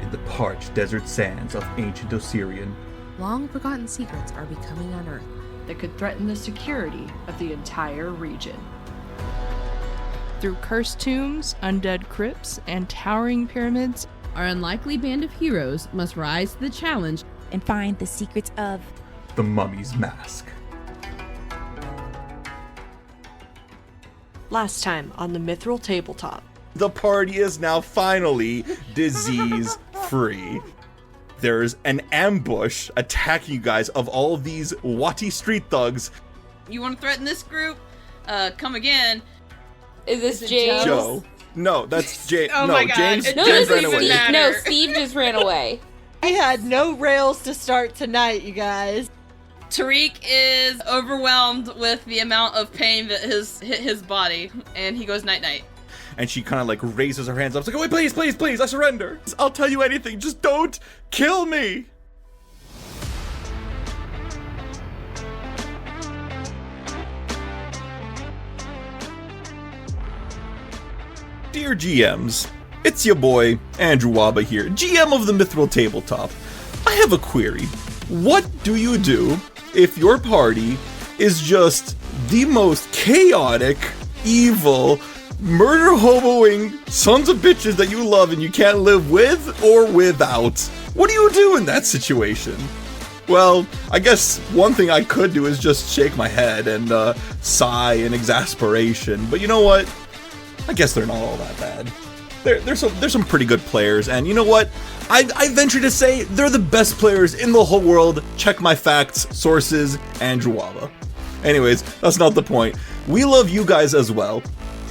in the parched desert sands of ancient Osirian. Long-forgotten secrets are becoming unearthed that could threaten the security of the entire region. Through cursed tombs, undead crypts, and towering pyramids, our unlikely band of heroes must rise to the challenge and find the secrets of the Mummy's Mask. Last time on the Mithril Tabletop. The party is now finally disease-free. There's an ambush attacking you guys of all of these Wati street thugs. You want to threaten this group? Come again. Is this James? Joe. No, that's James. Oh no, my God. James, No, James this ran is away. Steve. No, Steve just ran away. I had no rails to start tonight, you guys. Tariq is overwhelmed with the amount of pain that has hit his body, and he goes night-night. And she kind of like raises her hands up. It's like, oh, wait, please, please, please, I surrender. I'll tell you anything. Just don't kill me. Dear GMs, it's your boy, Andrew Waba here, GM of the Mithril Tabletop. I have a query. What do you do if your party is just the most chaotic, evil, murder-hoboing sons of bitches that you love and you can't live with or without? What do you do in that situation? Well, I guess one thing I could do is just shake my head and sigh in exasperation. But you know what? I guess they're not all that bad. There's some pretty good players, and you know what? I venture to say they're the best players in the whole world. Check my facts, sources, Andrew Waba. Anyways, that's not the point. We love you guys as well.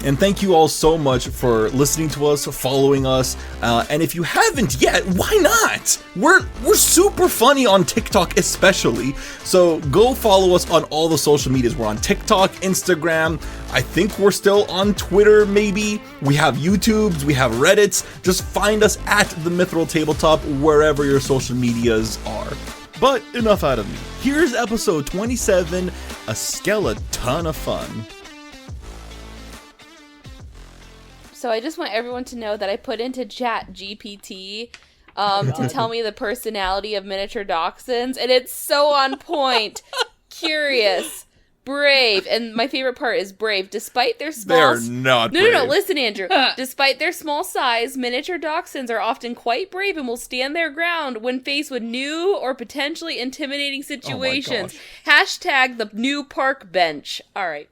And thank you all so much for listening to us, following us, and if you haven't yet, why not? We're super funny on TikTok especially, so go follow us on all the social medias. We're on TikTok, Instagram, I think we're still on Twitter maybe, we have YouTubes, we have Reddits. Just find us at the Mithril Tabletop wherever your social medias are. But enough out of me. Here's episode 27, A Skele-TON of Fun. So I just want everyone to know that I put into Chat GPT to tell me the personality of miniature dachshunds, and it's so on point. Curious, brave, and my favorite part is brave. Despite their small... They're not brave. No, listen, Andrew. Despite their small size, miniature dachshunds are often quite brave and will stand their ground when faced with new or potentially intimidating situations. Hashtag the new park bench. All right.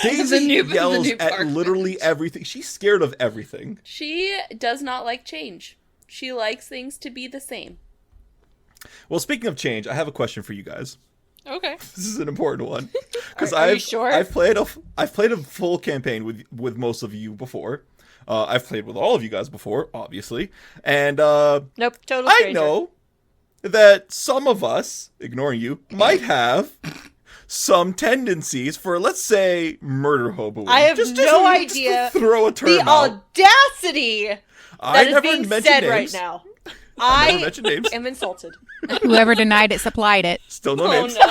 Daisy yells at literally everything. She's scared of everything. She does not like change. She likes things to be the same. Well, speaking of change, I have a question for you guys. Okay. This is an important one because Are you sure? I've played a full campaign with most of you before. I've played with all of you guys before, obviously, and Nope, total stranger. I know that some of us, ignoring you, might have some tendencies for, let's say, murder hoboing. I have no idea to throw a term the out. audacity I that is never being mentioned said names. right now. I never mentioned names. am insulted. whoever denied it supplied it. Still no names. No.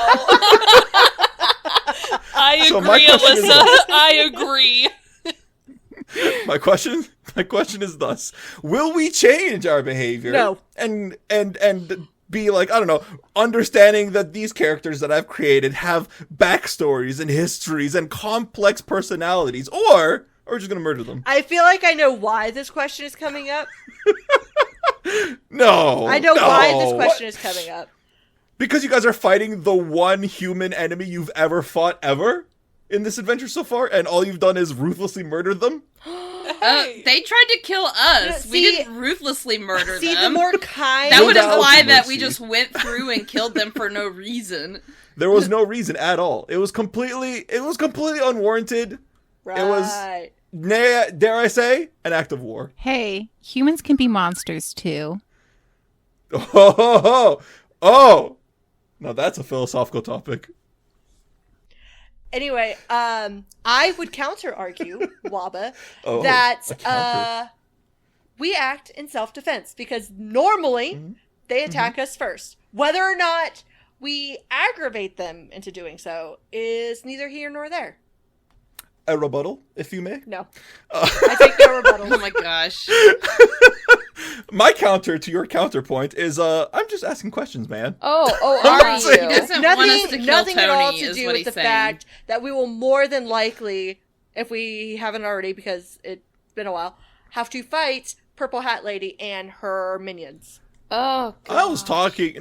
I So agree, my question is Alyssa. this. I agree. My question is thus: will we change our behavior? No. And be like, I don't know, understanding that these characters that I've created have backstories and histories and complex personalities, or we're just gonna murder them? I feel like I know why this question is coming up. No. I know no. why this question is coming up. Because you guys are fighting the one human enemy you've ever fought ever in this adventure so far, and all you've done is ruthlessly murder them? They tried to kill us. See- We didn't ruthlessly murder See, them. the more kind... That would Without imply that mercy. we just went through and killed them for no reason. There was no reason at all. It was completely unwarranted. Right. It was, dare I say, an act of war. Hey, humans can be monsters too. Oh! Now that's a philosophical topic. Anyway, I would counter-argue, Waba, Oh, that a counter. we act in self-defense because normally they attack us first. Whether or not we aggravate them into doing so is neither here nor there. A rebuttal, if you may. No. I take no rebuttal. Oh my gosh. My counter to your counterpoint is I'm just asking questions, man. Oh, He are you? doesn't want us to kill Nothing at all Tony, to is do what with he's the saying. fact that we will more than likely, if we haven't already, because it's been a while, have to fight Purple Hat Lady and her minions. Oh, God. I was talking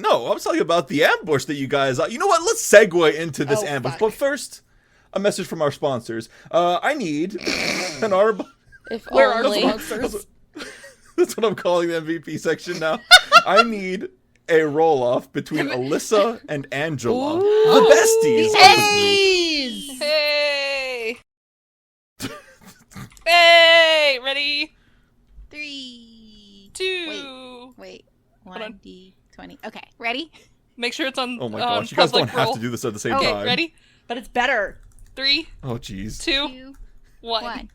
about the ambush that you guys. You know what? Let's segue into this Oh, ambush. fuck. But first, a message from our sponsors. I need an honorable. If Where are only. sponsors? That's what I'm calling the MVP section now. I need a roll-off between Alyssa and Anjela, the besties of the group. Hey! Hey! Ready? 3, 2. Wait. Hold on. 1d20. Okay, ready? Make sure it's on. Oh my gosh, you guys don't have to do this at the same Okay, time. ready? But it's better. 3, Oh jeez. 2, 2, 1. 1.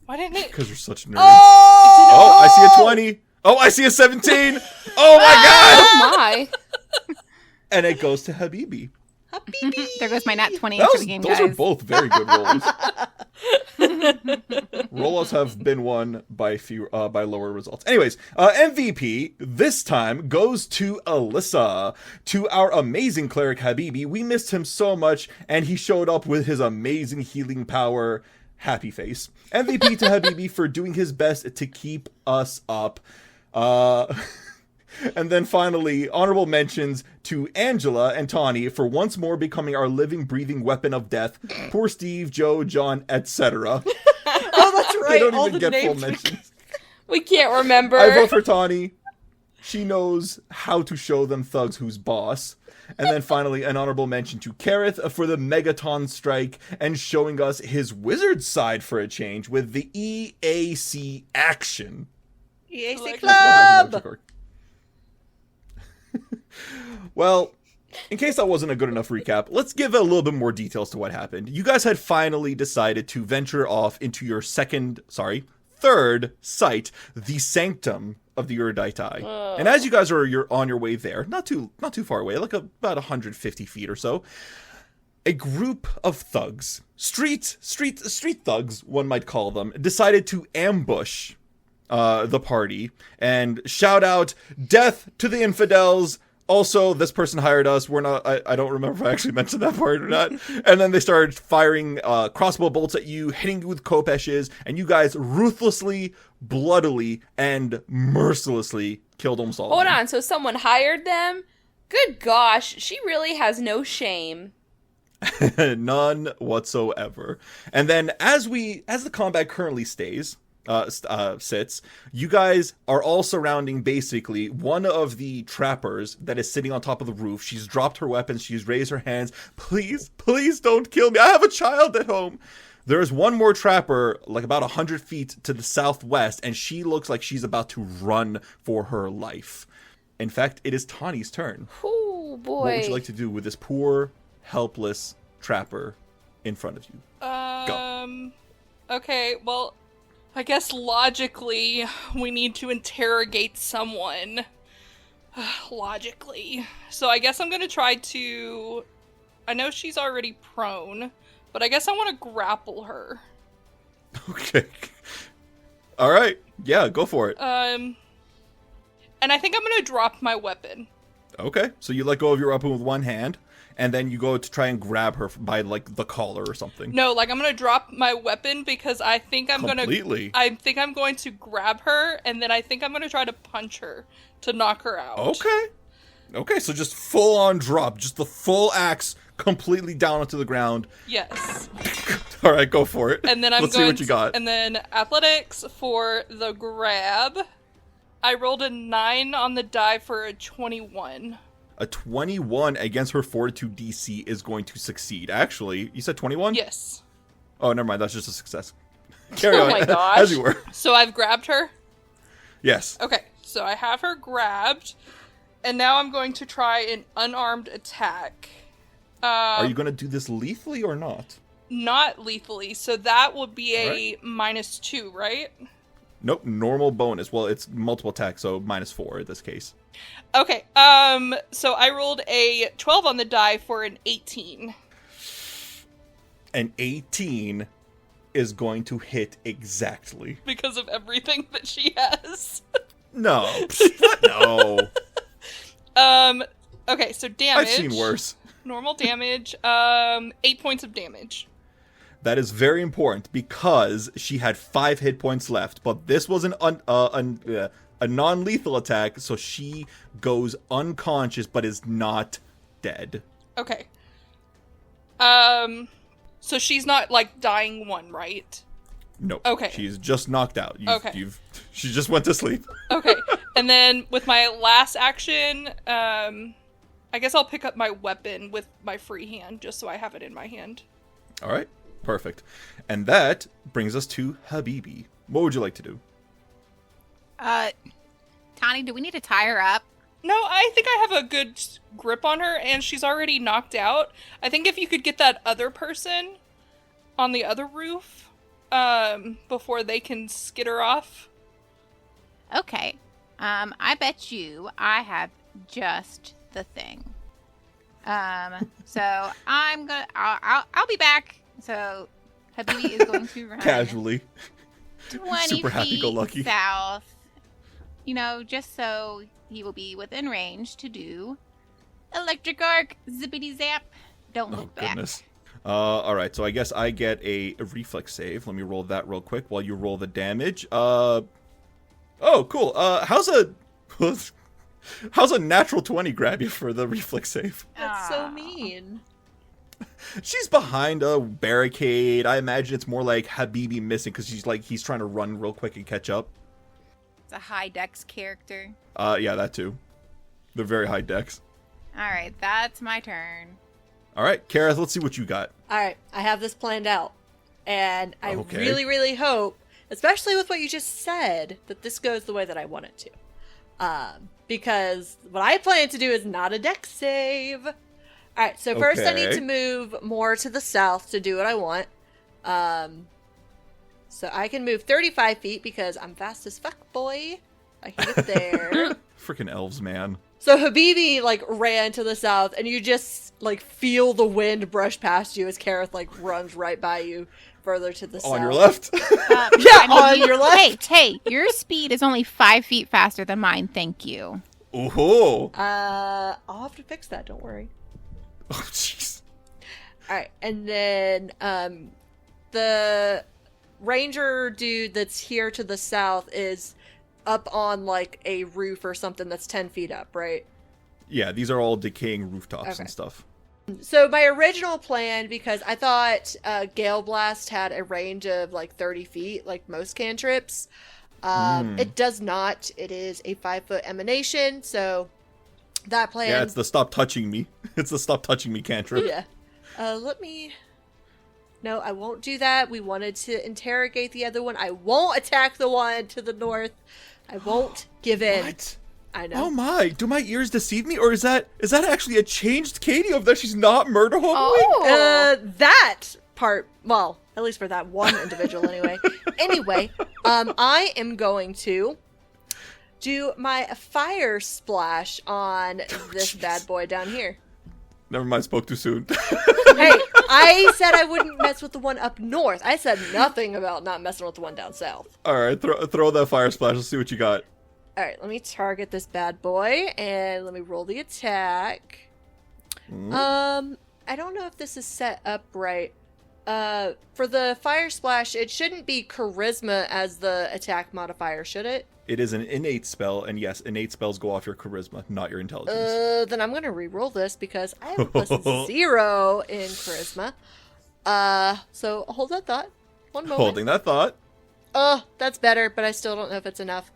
Why didn't it? Because you're such nerds. Oh! Oh, I see a 20. Oh, I see a 17. Oh my god! Oh, my. And it goes to Habibi. There goes my nat 20 for the game, Those guys. are both very good rolls. Roll-offs have been won by by lower results. Anyways, MVP this time goes to Alyssa, to our amazing cleric Habibi. We missed him so much, and he showed up with his amazing healing power. Happy face. MVP to Habibi for doing his best to keep us up. And then finally, honorable mentions to Anjela and Tanhi for once more becoming our living, breathing weapon of death. Poor Steve, Joe, John, etc. Oh, that's right. They don't All even the get full names. mentions. We can't remember. I vote for Tanhi. She knows how to show them thugs who's boss. And then finally, an honorable mention to Keryth for the Megaton strike and showing us his wizard side for a change with the EAC action. EAC Like- Club! Well, in case that wasn't a good enough recap, let's give a little bit more details to what happened. You guys had finally decided to venture off into your third site, the Sanctum of the Erudite Eye. And as you guys you're on your way there, not too far away, like about 150 feet or so, a group of thugs, street thugs, one might call them, decided to ambush the party and shout out, "Death to the infidels!" Also, this person hired us. We're not. I don't remember if I actually mentioned that part or not. And then they started firing crossbow bolts at you, hitting you with kopeshes, and you guys ruthlessly, bloodily, and mercilessly killed almost all of Hold them. on, so someone hired them? Good gosh, she really has no shame. None whatsoever. And then as the combat currently sits, you guys are all surrounding basically one of the trappers that is sitting on top of the roof. She's dropped her weapons. She's raised her hands. Please don't kill me. I have a child at home. There is one more trapper, like about 100 feet to the southwest, and she looks like she's about to run for her life. In fact, it is Tanhi's turn. Oh boy. What would you like to do with this poor, helpless trapper in front of you? Go. Okay, well, I guess logically, we need to interrogate someone. Logically. So I guess I'm gonna try to... I know she's already prone, but I guess I want to grapple her. Okay. All right. Yeah, go for it. And I think I'm gonna drop my weapon. Okay. So you let go of your weapon with one hand, and then you go to try and grab her by, like, the collar or something. No, like I'm gonna drop my weapon because I think Completely. I think I'm going to grab her, and then I think I'm gonna try to punch her to knock her out. Okay. Okay, so just full on drop. Just the full axe completely down onto the ground. Yes. All right, go for it. And then I'm Let's going see what you got. And then athletics for the grab. I rolled a 9 on the die for a 21. A 21 against her fortitude DC is going to succeed. Actually, you said 21? Yes. Oh, never mind. That's just a success. Carry Oh on. my gosh. As you were. So I've grabbed her. Yes. Okay, so I have her grabbed, and now I'm going to try an unarmed attack. Are you going to do this lethally or not? Not lethally, so that would be a Alright. -2, right? Nope, normal bonus. Well, it's multiple attacks, so -4 in this case. Okay, so I rolled a 12 on the die for an 18. An 18 is going to hit exactly. Because of everything that she has. No. No. Okay, so damage. I've seen worse. Normal damage, 8 points of damage. That is very important because she had 5 hit points left, but this was a non-lethal attack, so she goes unconscious but is not dead. Okay. So she's not, like, dying one, right? No. Okay. She's just knocked out. Okay. She just went to sleep. Okay. And then with my last action, I guess I'll pick up my weapon with my free hand, just so I have it in my hand. All right. Perfect. And that brings us to Habibi. What would you like to do? Tanhi, do we need to tie her up? No, I think I have a good grip on her, and she's already knocked out. I think if you could get that other person on the other roof, before they can skid her off. Okay. I bet you I have just the thing. So I'll be back. So Habibi is going to run Casually. 20 Super happy-go-lucky. feet south. You know, just so he will be within range to do electric arc, zippity zap. Don't look back. Goodness. All right, so I guess I get a reflex save. Let me roll that real quick while you roll the damage. Oh, cool. How's a natural 20 grab you for the reflex save? That's so mean. She's behind a barricade. I imagine it's more like Habibi missing because he's trying to run real quick and catch up. It's a high dex character. Yeah, that too. They're very high dex. All right, that's my turn. All right, Keryth, let's see what you got. All right, I have this planned out. And I Okay. really, really hope, especially with what you just said, that this goes the way that I want it to. Because what I plan to do is not a dex save. All right, so first I need Okay. to move more to the south to do what I want. So I can move 35 feet because I'm fast as fuck, boy. I can get there. Freaking elves, man. So Habibi, like, ran to the south, and you just, like, feel the wind brush past you as Keryth, like, runs right by you further to the south. On your left? Yeah, on your left. Hey, your speed is only 5 feet faster than mine. Thank you. Ooh. I'll have to fix that, don't worry. Oh, jeez. Alright, and then, the ranger dude that's here to the south is up on, like, a roof or something that's 10 feet up, right? Yeah, these are all decaying rooftops Okay. and stuff. So my original plan, because I thought Gale Blast had a range of, like, 30 feet, like most cantrips. It does not. It is a 5-foot emanation, so that plan... Yeah, it's the stop touching me. It's the stop touching me cantrip. Yeah. Let me... No, I won't do that. We wanted to interrogate the other one. I won't attack the one to the north. I won't give in. What? I know. Oh my, do my ears deceive me? Or is that actually a changed Katie of that she's not murder homewing? That part, well, at least for that one individual anyway. Anyway, I am going to do my fire splash on this bad boy down here. Never mind, spoke too soon. Hey, I said I wouldn't mess with the one up north. I said nothing about not messing with the one down south. Alright, throw that fire splash. Let's see what you got. Alright, let me target this bad boy, and let me roll the attack. I don't know if this is set up right. For the fire splash, it shouldn't be charisma as the attack modifier, should it? It is an innate spell, and yes, innate spells go off your charisma, not your intelligence. Then I'm gonna re-roll this because I have a plus 0 in charisma. So hold that thought. One moment. Holding that thought. Oh, that's better, but I still don't know if it's enough.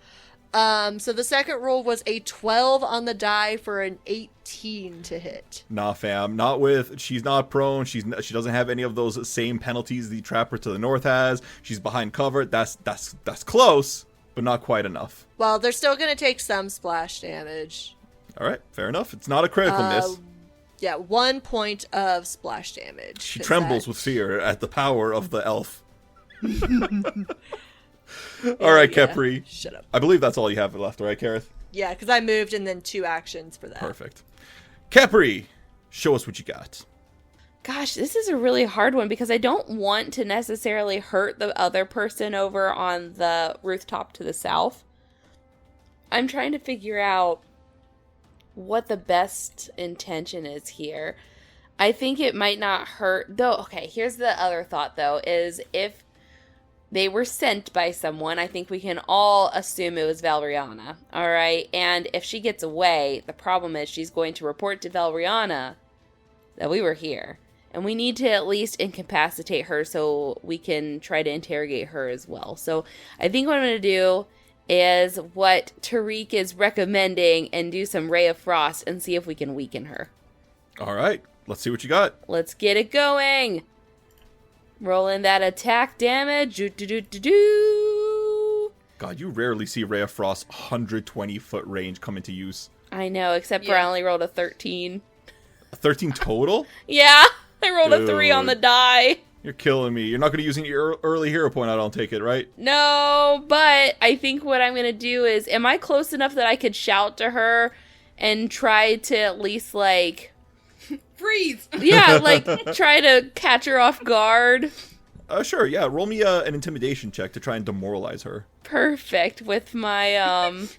So the second roll was a 12 on the die for an 18 to hit. Nah, fam. Not with... She's not prone. She doesn't have any of those same penalties the Trapper to the north has. She's behind cover. That's close, but not quite enough. Well, they're still going to take some splash damage. All right, fair enough. It's not a critical miss. Yeah, 1 point of splash damage. She trembles with fear at the power of the elf. All right, Khepri. Shut up. I believe that's all you have left, right, Keryth? Yeah, because I moved and then 2 actions for that. Perfect. Khepri, show us what you got. Gosh, this is a really hard one because I don't want to necessarily hurt the other person over on the rooftop to the south. I'm trying to figure out what the best intention is here. I think it might not hurt, though. Okay, here's the other thought, though, is if they were sent by someone, I think we can all assume it was Valeriana, all right? And if she gets away, the problem is she's going to report to Valeriana that we were here. And we need to at least incapacitate her so we can try to interrogate her as well. So I think what I'm going to do is what Tariq is recommending and do some Ray of Frost and see if we can weaken her. All right. Let's see what you got. Let's get it going. Rolling that attack damage. Do-do-do-do-do. God, you rarely see Ray of Frost 120-foot range come into use. I know, except for I only rolled a 13. A 13 total? Yeah, I rolled a 3 on the die. You're killing me. You're not going to use any early hero point, I don't take it, right? No, but I think what I'm going to do is, am I close enough that I could shout to her and try to at least, like... Freeze! Yeah, like, try to catch her off guard. Sure, yeah. Roll me an intimidation check to try and demoralize her. Perfect, with my,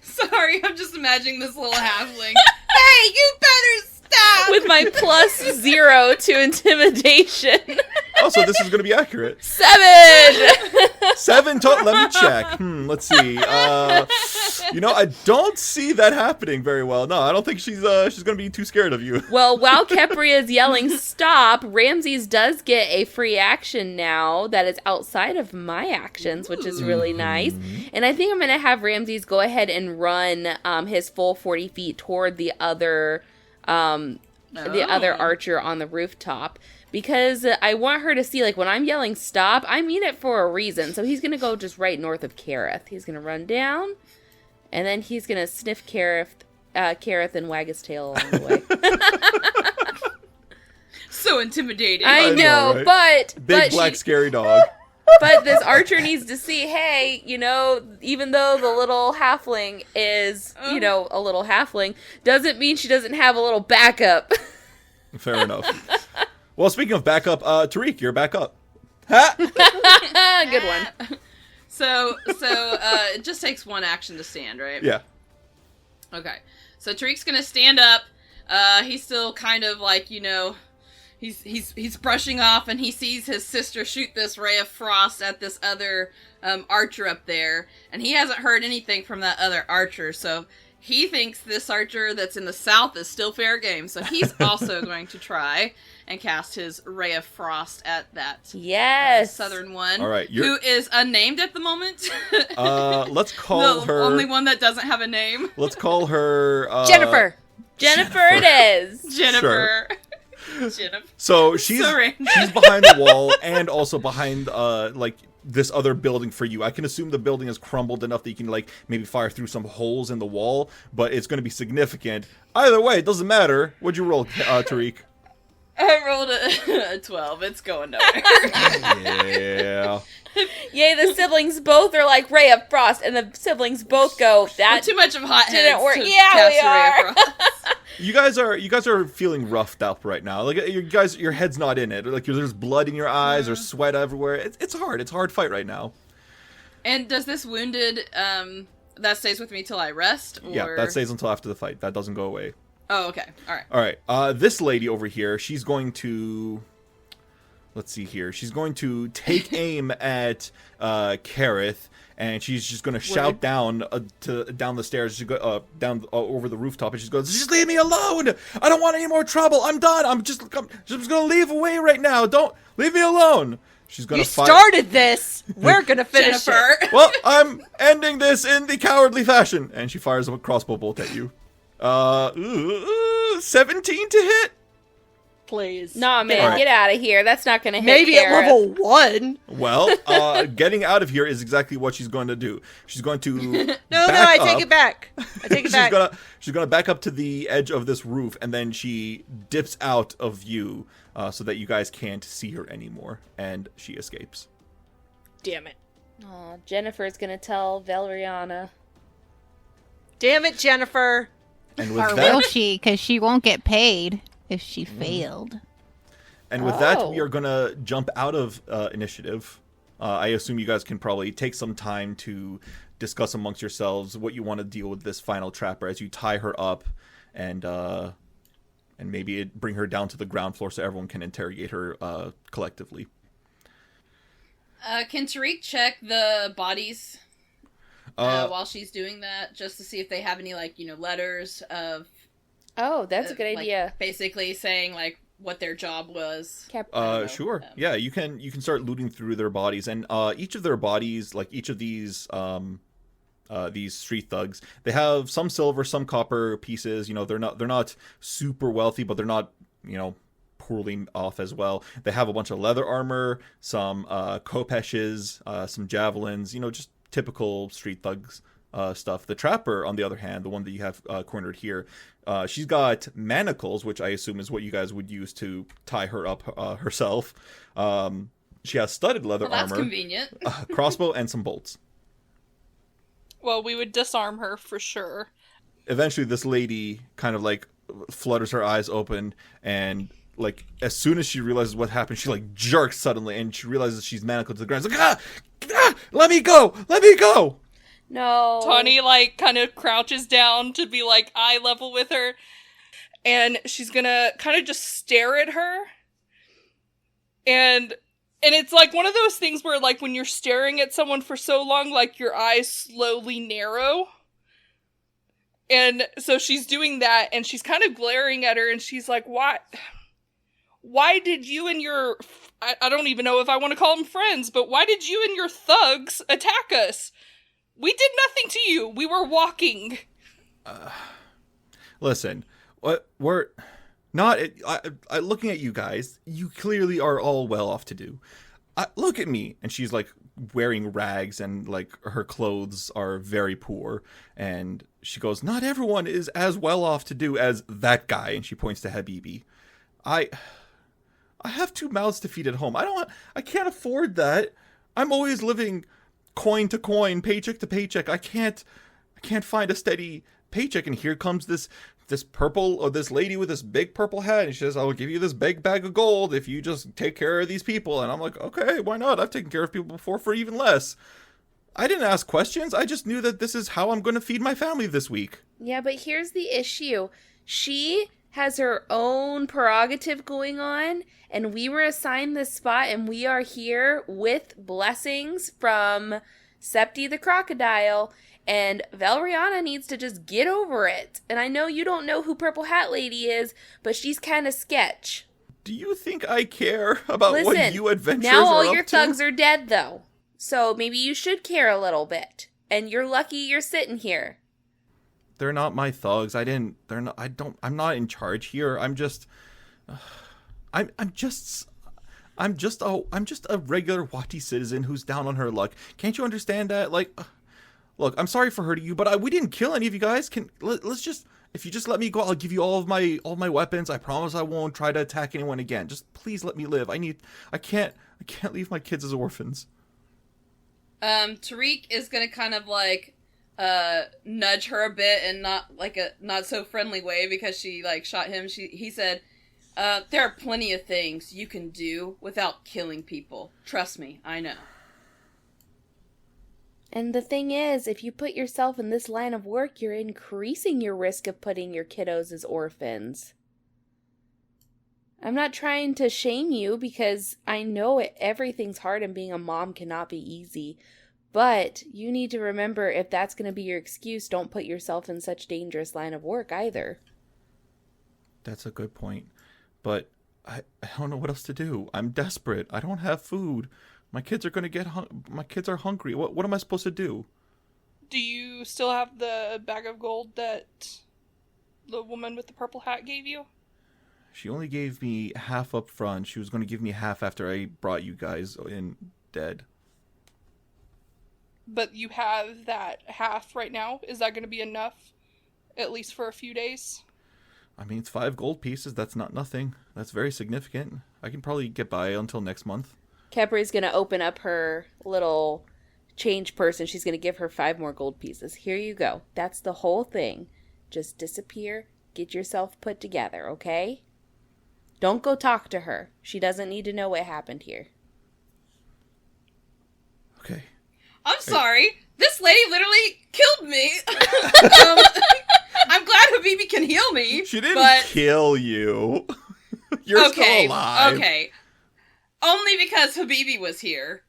Sorry, I'm just imagining this little halfling. Hey, you better stop! With my +0 to intimidation. Oh, so this is going to be accurate. 7! 7 total. Let me check. Let's see. I don't see that happening very well. No, I don't think she's going to be too scared of you. Well, while Khepri is yelling stop, Ramses does get a free action now that is outside of my actions, which is really nice. And I think I'm going to have Ramses go ahead and run his full 40 feet toward the other archer on the rooftop. Because I want her to see, like, when I'm yelling stop, I mean it for a reason. So he's going to go just right north of Keryth. He's going to run down, and then he's going to sniff Keryth and wag his tail along the way. So intimidating. I know, right? Big black scary dog. But this archer needs to see, hey, even though the little halfling is, a little halfling, doesn't mean she doesn't have a little backup. Fair enough. Well, speaking of backup, Tariq, you're back up. Ha! Good one. So it just takes one action to stand, right? Yeah. Okay. So Tariq's gonna stand up. He's still kind of like, he's brushing off, and he sees his sister shoot this ray of frost at this other archer up there, and he hasn't heard anything from that other archer, so he thinks this archer that's in the south is still fair game, so he's also going to try and cast his ray of frost at that southern one. All right, who is unnamed at the moment. Let's call her... The only one that doesn't have a name. Let's call her... Jennifer it is. Jennifer. Sure. Jennifer. So she's behind the wall and also behind this other building for you. I can assume the building has crumbled enough that you can maybe fire through some holes in the wall, but it's going to be significant. Either way, it doesn't matter. What'd you roll, Tariq? I rolled a 12. It's going nowhere. Yeah. Yay, the siblings both are like Ray of Frost, and the siblings both go, that We're too much of hotheads didn't work. to Yeah, cast we a ray are. of frost. You guys are feeling roughed up right now. Like your head's not in it. Like there's blood in your eyes, there's sweat everywhere. It's hard. It's a hard fight right now. And does this wounded that stays with me till I rest? Or... Yeah, that stays until after the fight. That doesn't go away. Oh, okay. All right. This lady over here, she's going to... Let's see here. She's going to take aim at Keryth, and she's just going to shout down the stairs, down over the rooftop, and she goes, "Just leave me alone! I don't want any more trouble. I'm done. I'm just going to leave away right now. Don't leave me alone." She's going to started this. We're going to finish Jennifer. it. Well, I'm ending this in the cowardly fashion, and she fires a crossbow bolt at you. 17 to hit? Please. Nah, man, get out of here. That's not going to hit Maybe at level 1. Well, getting out of here is exactly what she's going to do. She's going to I take it back. I take it back. She's going to back up to the edge of this roof, and then she dips out of view so that you guys can't see her anymore, and she escapes. Damn it. Oh, Jennifer's going to tell Valeriana. Damn it, Jennifer. And with or will she? Because she won't get paid if she failed. And with that, we are going to jump out of initiative. I assume you guys can probably take some time to discuss amongst yourselves what you want to deal with this final trapper as you tie her up and maybe bring her down to the ground floor so everyone can interrogate her collectively. Can Tariq check the bodies while she's doing that, just to see if they have any, like, letters of... Oh, that's a good like, idea. Basically saying, like, what their job was. Sure. Yeah, you can start looting through their bodies, and each of their bodies, like each of these street thugs, they have some silver, some copper pieces. They're not super wealthy, but they're not poorly off as well. They have a bunch of leather armor, some kopeshes, some javelins. Just typical street thugs stuff. The trapper, on the other hand, the one that you have cornered here, she's got manacles, which I assume is what you guys would use to tie her up herself. She has studded leather armor. That's convenient. Crossbow, and some bolts. Well, we would disarm her for sure. Eventually, this lady kind of like flutters her eyes open, and like as soon as she realizes what happened, she like jerks suddenly, and she realizes she's manacled to the ground. It's like, let me go! Let me go! No. Tanhi, like, kind of crouches down to be, like, eye level with her. And she's gonna kind of just stare at her. And it's, like, one of those things where, like, when you're staring at someone for so long, like, your eyes slowly narrow. And so she's doing that, and she's kind of glaring at her, and she's like, why did you and your... I don't even know if I want to call them friends, but why did you and your thugs attack us? We did nothing to you. We were walking. Listen, we're not... looking at you guys, you clearly are all well off to do. Look at me. And she's, like, wearing rags, and, like, her clothes are very poor. And she goes, not everyone is as well off to do as that guy. And she points to Habibi. I have 2 mouths to feed at home. I can't afford that. I'm always living coin to coin, paycheck to paycheck. I can't find a steady paycheck. And here comes this lady with this big purple hat, and she says, I'll give you this big bag of gold if you just take care of these people. And I'm like, okay, why not? I've taken care of people before for even less. I didn't ask questions. I just knew that this is how I'm going to feed my family this week. Yeah, but here's the issue. She has her own prerogative going on, and we were assigned this spot, and we are here with blessings from Septi the Crocodile, and Valeriana needs to just get over it. And I know you don't know who Purple Hat Lady is, but she's kind of sketch. Do you think I care about what you adventurers now are all up your to? thugs are dead, though. So maybe you should care a little bit. And you're lucky you're sitting here. They're not my thugs. I'm not in charge here. I'm just a regular Wati citizen who's down on her luck. Can't you understand that? Like, look, I'm sorry for hurting you, but we didn't kill any of you guys. If you just let me go, I'll give you all of my weapons. I promise I won't try to attack anyone again. Just please let me live. I can't leave my kids as orphans. Tariq is gonna kind of like nudge her a bit, and not so friendly way, because she like shot him. He said, there are plenty of things you can do without killing people. Trust me, I know. And the thing is, if you put yourself in this line of work, you're increasing your risk of putting your kiddos as orphans. I'm not trying to shame you, because I know everything's hard and being a mom cannot be easy. But you need to remember, if that's going to be your excuse, don't put yourself in such dangerous line of work either. That's a good point. But I don't know what else to do. I'm desperate. I don't have food. My kids are going to my kids are hungry. What am I supposed to do? Do you still have the bag of gold that the woman with the purple hat gave you? She only gave me half up front. She was going to give me half after I brought you guys in dead. But you have that half right now? Is that going to be enough? At least for a few days? I mean, it's 5 gold pieces. That's not nothing. That's very significant. I can probably get by until next month. Khepri's going to open up her little change purse, and she's going to give her 5 more gold pieces. Here you go. That's the whole thing. Just disappear. Get yourself put together, okay? Don't go talk to her. She doesn't need to know what happened here. Okay. I'm sorry. This lady literally killed me. I'm glad Habibi can heal me. She didn't but... kill you. You're still alive. Okay. Only because Habibi was here.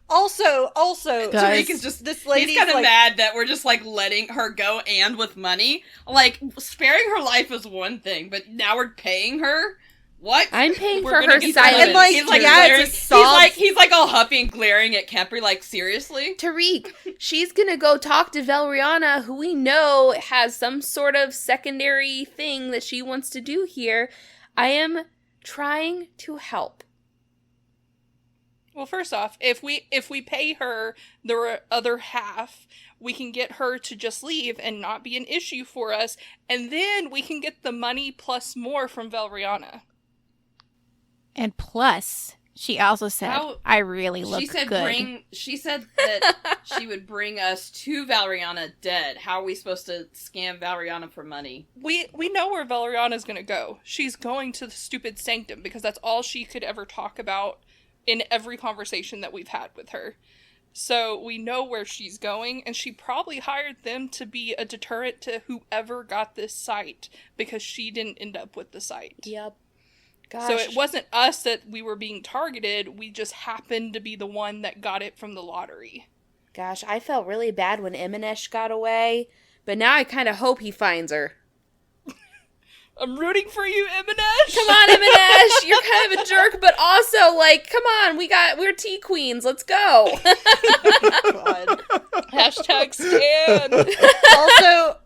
Also, Tariq is just this lady. He's kind of mad that we're just like letting her go and with money. Like sparing her life is one thing, but now we're paying her. What? I'm paying We're for gonna her get silence. And like, He's like yeah, glaring. it's a sob. He's like all huffy and glaring at Khepri. Like seriously. Tariq, she's gonna go talk to Valeriana, who we know has some sort of secondary thing that she wants to do here. I am trying to help. Well, first off, if we pay her the other half, we can get her to just leave and not be an issue for us, and then we can get the money plus more from Valeriana. And plus, she also said, I really look She said good. She said that she would bring us to Valeriana dead. How are we supposed to scam Valeriana for money? We know where Valeriana's gonna go. She's going to the stupid Sanctum because that's all she could ever talk about in every conversation that we've had with her. So we know where she's going, and she probably hired them to be a deterrent to whoever got this site because she didn't end up with the site. Yep. Gosh. So it wasn't us that we were being targeted, we just happened to be the one that got it from the lottery. Gosh, I felt really bad when Eminesh got away, but now I kind of hope he finds her. I'm rooting for you, Eminesh! Come on, Eminesh! You're kind of a jerk, but also, like, come on, we're tea queens, let's go! God. Hashtag stan! Also,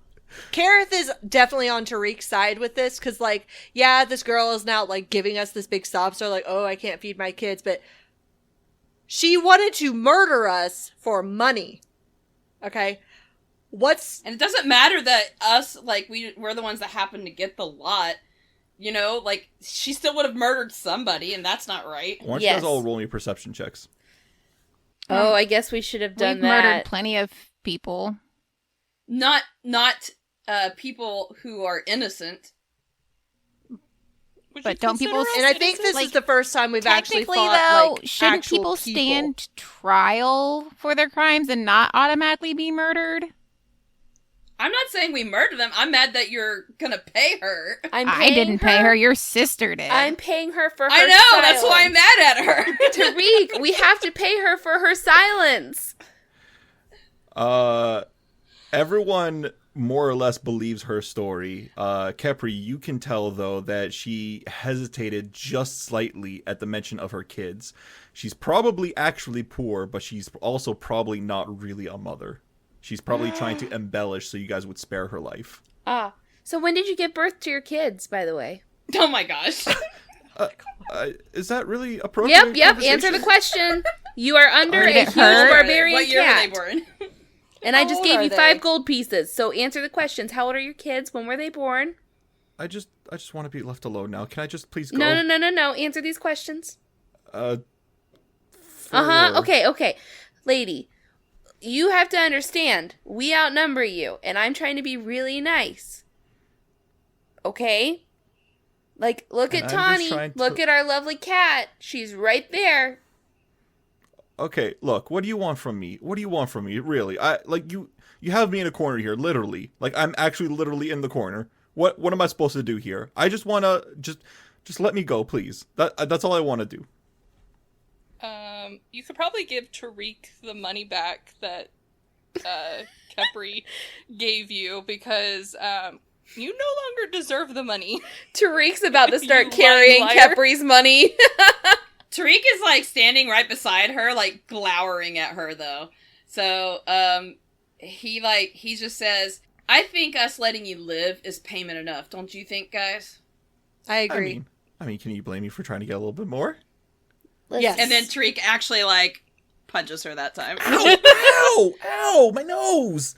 Keryth is definitely on Tariq's side with this, because, like, yeah, this girl is now, like, giving us this big sob story, like, oh, I can't feed my kids, but she wanted to murder us for money. Okay? And it doesn't matter that us, like, we're the ones that happen to get the lot. You know, like, she still would have murdered somebody, and that's not right. Why don't you guys all roll me perception checks? Oh, I guess we should have done We've that. murdered plenty of people. Not people who are innocent. But don't people... And I think this is the first time we've actually Technically, fought, though, like, shouldn't actual people stand trial for their crimes and not automatically be murdered? I'm not saying we murdered them. I'm mad that you're gonna pay her. I didn't pay her. Your sister did. I'm paying her for her I know, silence. that's why I'm mad at her. Tariq, we have to pay her for her silence. Everyone more or less believes her story. Khepri, you can tell, though, that she hesitated just slightly at the mention of her kids. She's probably actually poor, but she's also probably not really a mother. She's probably trying to embellish so you guys would spare her life. So when did you give birth to your kids, by the way? Oh my gosh. Is that really appropriate? Yep, answer the question. You are under a huge hurt? barbarian What year cat. were they born? And I How just old gave are you they? 5 gold pieces. So answer the questions. How old are your kids? When were they born? I just want to be left alone now. Can I just please go? No. Answer these questions. 4. Okay. Lady, you have to understand, we outnumber you, and I'm trying to be really nice. Okay? Like, look And at I'm just Tanhi. trying to- Look at our lovely cat. She's right there. Okay, look, what do you want from me? What do you want from me? Really? You have me in a corner here, literally. Like, I'm actually literally in the corner. What am I supposed to do here? I just want to just let me go, please. That's all I want to do. You could probably give Tariq the money back that Khepri gave you because you no longer deserve the money. Tariq's about to start You carrying lying liar. Khepri's money. Tariq is like standing right beside her, like glowering at her though. So, he just says, I think us letting you live is payment enough. Don't you think, guys? I agree. I mean, can you blame me for trying to get a little bit more? Yes. And then Tariq actually like punches her that time. Ow, my nose.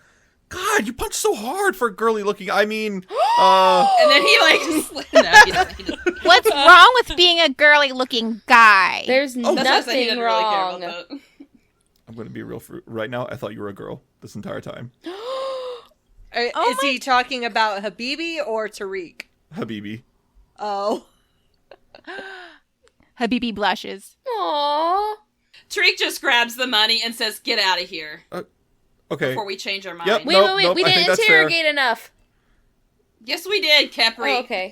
God, you punch so hard for girly looking. I mean, And then he like just no, he doesn't. What's wrong with being a girly-looking guy? There's That's why I said he nothing didn't wrong. really care about that. I'm going to be real right now. I thought you were a girl this entire time. Is he talking about Habibi or Tariq? Habibi. Oh. Habibi blushes. Aww. Tariq just grabs the money and says, "Get out of here." Okay. Before we change our mind. Yep. Wait, Nope, wait, nope, we I think didn't that's fair. interrogate enough. Yes, we did, Khepri. Oh, okay.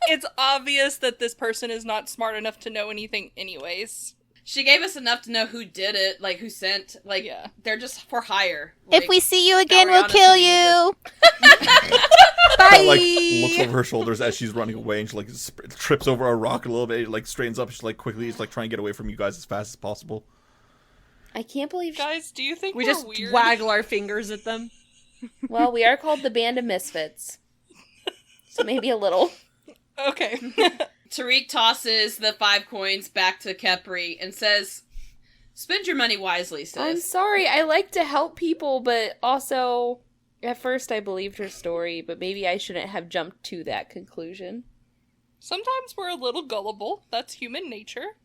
It's obvious that this person is not smart enough to know anything anyways. She gave us enough to know who did it, like who sent. Like, Yeah. they're just for hire. If Like, we see you again, we'll Ariana kill Savita. you. Kind of, like looks over her shoulders as she's running away, and she like trips over a rock a little bit, like straightens up. She's like quickly, just like trying to get away from you guys as fast as possible. I can't believe. Guys, do you think We we're just weird? waggle our fingers at them. Well, we are called the Band of Misfits, so maybe a little. Okay. Tariq tosses the 5 coins back to Khepri and says, "Spend your money wisely, sis." I'm sorry. I like to help people, but also, at first I believed her story, but maybe I shouldn't have jumped to that conclusion. Sometimes we're a little gullible. That's human nature.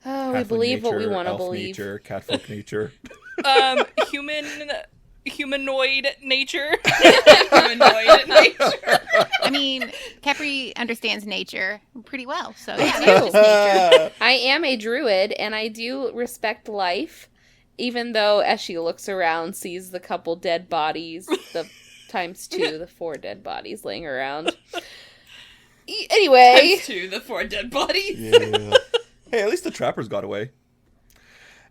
Oh, we Halfling believe what we nature, want to elf believe. Nature, catfolk nature. Humanoid nature. Humanoid nature. I mean, Khepri understands nature pretty well, so I yeah, do. that's just nature. I am a druid, and I do respect life, even though as she looks around, sees the couple dead bodies, the times 2, the 4 dead bodies laying around. Anyway. Times 2, the 4 dead bodies. Yeah. Hey, at least the trappers got away.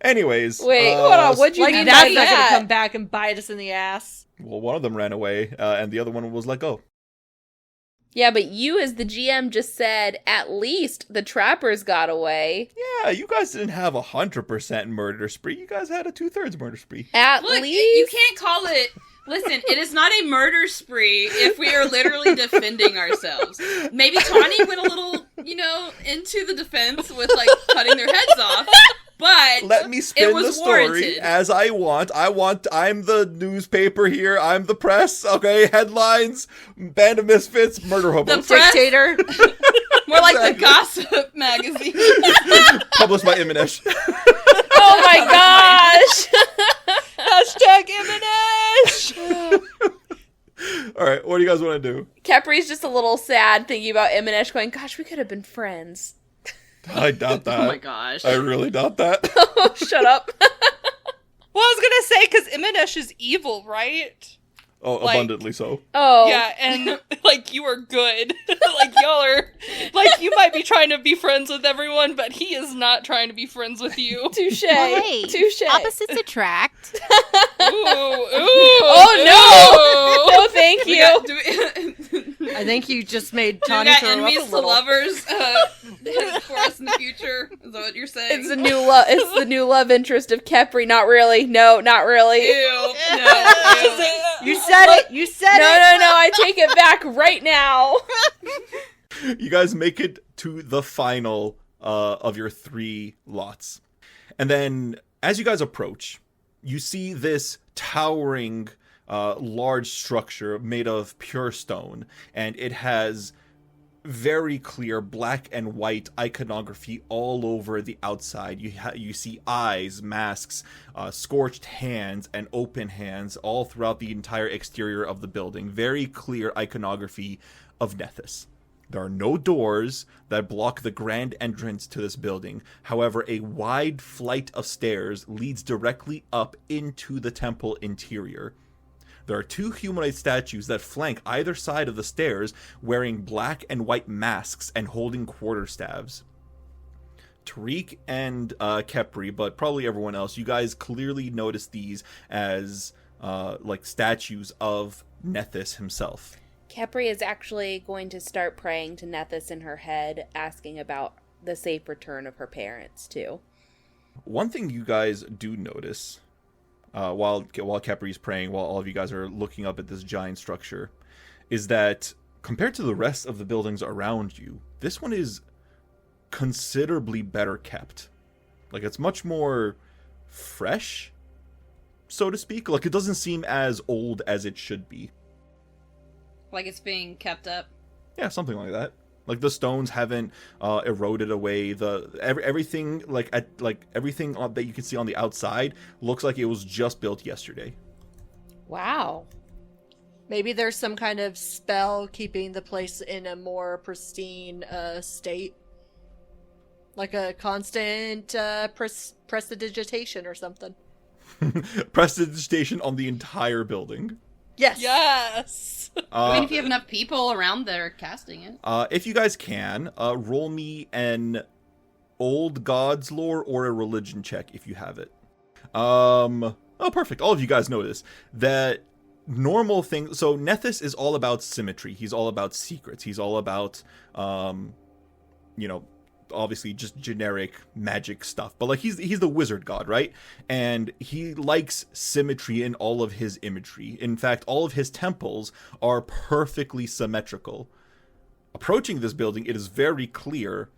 Anyways. Wait, hold on. What'd you Like, mean that's by not gonna that? come back and bite us in the ass. Well, one of them ran away, and the other one was let go. Yeah, but you as the GM just said at least the trappers got away. Yeah, you guys didn't have 100% murder spree. You guys had a 2/3 murder spree. At Look, least you can't call it. Listen, it is not a murder spree if we are literally defending ourselves. Maybe Tanhi went a little, into the defense with, like, cutting their heads off, but Let me spin it was the story warranted. as I want. I'm the newspaper here. I'm the press. Okay, headlines, Band of Misfits, murder The hobos. press, Dictator. more like the Exactly. gossip magazine. Published by Imanesh. Oh my gosh! Hashtag Imanesh! All right, what do you guys want to do? Kepri's just a little sad thinking about Imanesh going, gosh, we could have been friends. I doubt that. Oh my gosh. I really doubt that. Oh, shut up. Well, I was gonna say, because Imanesh is evil, right? Oh, Like- abundantly so. Oh. Yeah, and, like, you are good. Like, y'all are... Like, you might be trying to be friends with everyone, but he is not trying to be friends with you. Touche. Well, hey, Touche. opposites attract. Ooh, ooh. Oh, no! No, thank We you. got, do we I think you just made got Tanhi throw up enemies a to little. lovers for us in the future? Is that what you're saying? It's the new love. It's the new love interest of Khepri. Not really. No, not really. Ew. No. You said it. You said No, it. no, no. I take it back right now. You guys make it to the final of your 3 lots. And then, as you guys approach, you see this towering, large structure made of pure stone. And it has very clear black and white iconography all over the outside. You see eyes, masks, scorched hands, and open hands all throughout the entire exterior of the building. Very clear iconography of Nethys. There are no doors that block the grand entrance to this building. However, a wide flight of stairs leads directly up into the temple interior. There are 2 humanoid statues that flank either side of the stairs, wearing black and white masks and holding quarterstaves. Tariq and Khepri, but probably everyone else, you guys clearly notice these as like statues of Nethys himself. Khepri is actually going to start praying to Nethys in her head, asking about the safe return of her parents, too. One thing you guys do notice, while Khepri's praying, while all of you guys are looking up at this giant structure, is that compared to the rest of the buildings around you, this one is considerably better kept. Like, it's much more fresh, so to speak. Like, it doesn't seem as old as it should be. Like it's being kept up. Yeah, something like that. Like the stones haven't eroded away. Everything everything that you can see on the outside looks like it was just built yesterday. Wow. Maybe there's some kind of spell keeping the place in a more pristine state. Like a constant prestidigitation or something. Prestidigitation on the entire building. Yes. Yes. I mean, if you have enough people around that are casting it. If you guys can, roll me an old gods lore or a religion check if you have it. Oh, perfect. All of you guys notice that normal thing. So Nethys is all about symmetry. He's all about secrets. He's all about, obviously just generic magic stuff. But like he's the wizard god, right? And he likes symmetry in all of his imagery. In fact, all of his temples are perfectly symmetrical. Approaching this building, it is very clear,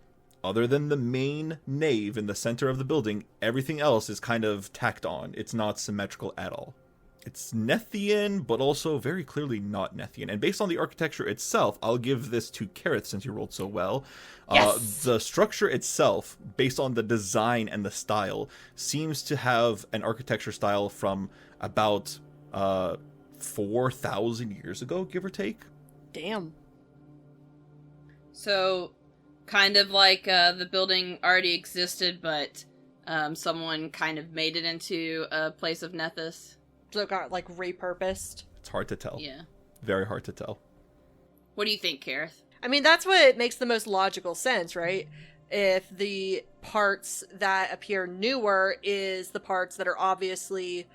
other than the main nave in the center of the building, everything else is kind of tacked on. It's not symmetrical at all. It's Nethian, but also very clearly not Nethian. And based on the architecture itself, I'll give this to Keryth since you rolled so well. Yes. The structure itself, based on the design and the style, seems to have an architecture style from about 4,000 years ago, give or take. Damn. So, kind of like the building already existed, but someone kind of made it into a place of Nethys. So it got, like, repurposed. It's hard to tell. Yeah. Very hard to tell. What do you think, Keryth? I mean, that's what makes the most logical sense, right? If the parts that appear newer is the parts that are obviously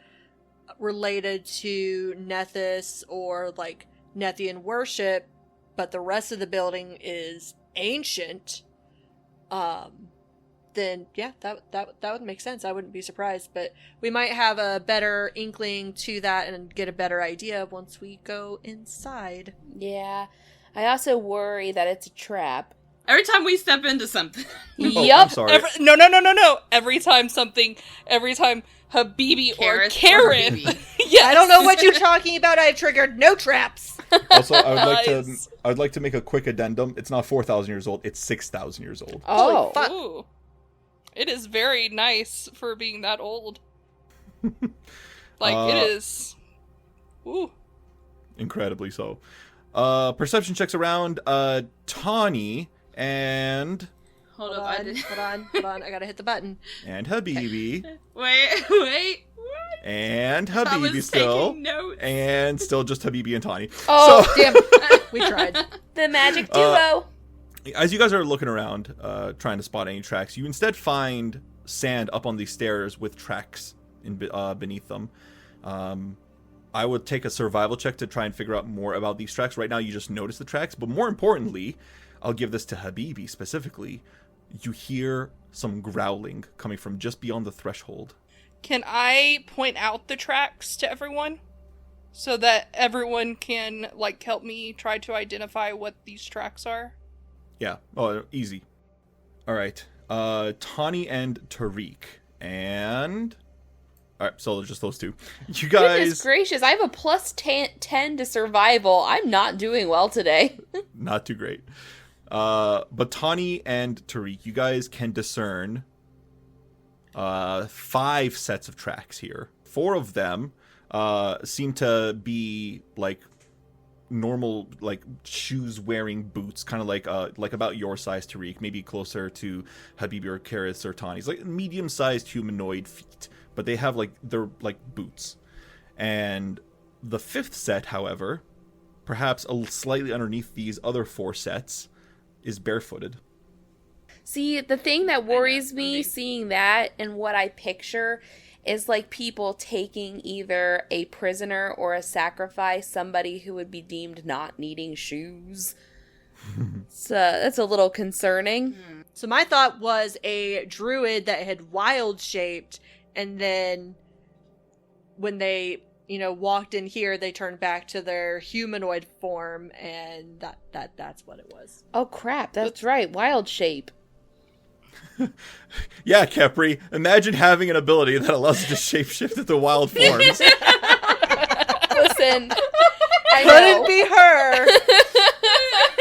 related to Nethys or, like, Nethian worship, but the rest of the building is ancient, then yeah, that would make sense. I wouldn't be surprised, but we might have a better inkling to that and get a better idea once we go inside. Yeah. I also worry that it's a trap. Every time we step into something. Oh, Yup. I'm sorry. No. Every time Habibi or Keryth Karen. Yes. I don't know what you're talking about. I've triggered no traps. Also, I Nice. would like to make a quick addendum. It's not 4,000 years old. It's 6,000 years old. Oh. Holy fuck. Ooh. It is very nice for being that old. Like, it is. Ooh. Incredibly so. Perception checks around. Tanhi and Hold Hold up, on. I gotta hit the button. Habibi Wait. and I Habibi was still, taking notes. and still just Habibi and Tanhi. Oh, So, Damn, we tried. the magic duo. as you guys are looking around, trying to spot any tracks, you instead find sand up on these stairs with tracks beneath them. I would take a survival check to try and figure out more about these tracks. Right now, you just notice the tracks, but more importantly, I'll give this to Habibi specifically. You hear some growling coming from just beyond the threshold. Can I point out the tracks to everyone? So that everyone can, like, help me try to identify what these tracks are? Yeah. Oh, easy. All right. Tanhi and Tariq. And... all right, so just those two. You guys... Goodness gracious, I have a plus 10 to survival. I'm not doing well today. Not too great. But Tanhi and Tariq, you guys can discern 5 sets of tracks here. 4 of them seem to be like normal, like shoes wearing boots, kind of like about your size, Tariq, maybe closer to Habibi or Keryth or Tanhi's, like medium sized humanoid feet, but they have they're like boots. And the 5th set, however, perhaps slightly underneath these other 4 sets, is barefooted. See, the thing that worries me seeing that and what I picture is like people taking either a prisoner or a sacrifice, somebody who would be deemed not needing shoes. So that's a little concerning. So my thought was a druid that had wild shaped, and then when they, walked in here, they turned back to their humanoid form, and that's what it was. Oh crap, that's right, wild shape. Yeah, Khepri, imagine having an ability that allows you to shapeshift into wild forms. Listen, I Couldn't know. be her.